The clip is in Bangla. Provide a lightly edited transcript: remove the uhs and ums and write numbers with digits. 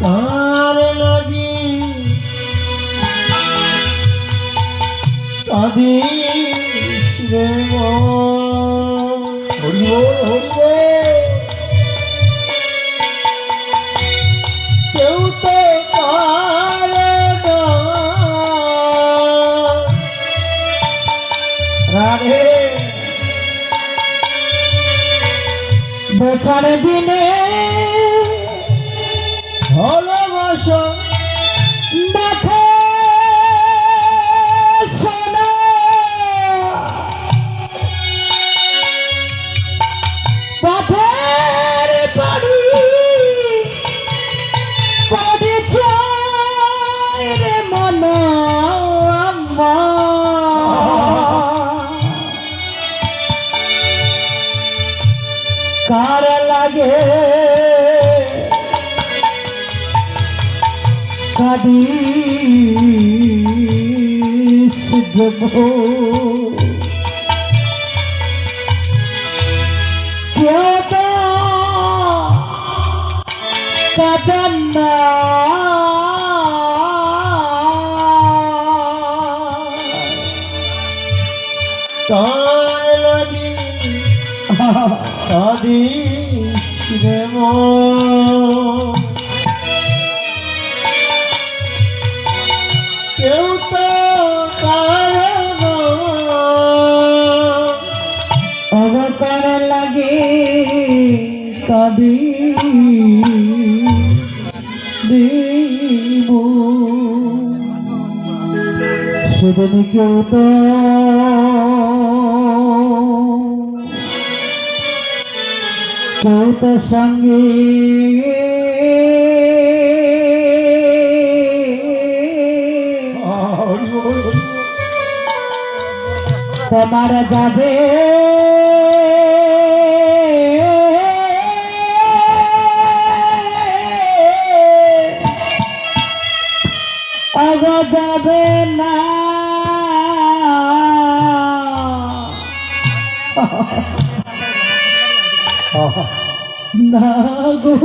তার লাগি কাঁদি রে হরি হরি কেউ তো পারে না রাধে বেচার দিনে ভালোবাসা দেখে শোনা পথের বাড়ি পদে চায় রে মন কার লাগে কাদিস দেবো কেউ তো কাঁদেন না কার লাগি কাদিস দেবো কেউ তো কারণ অবতার লাগে কাঁদি দিব সেদিন কেউ তো সঙ্গে তোমার যাবে আগা যাবে না না গো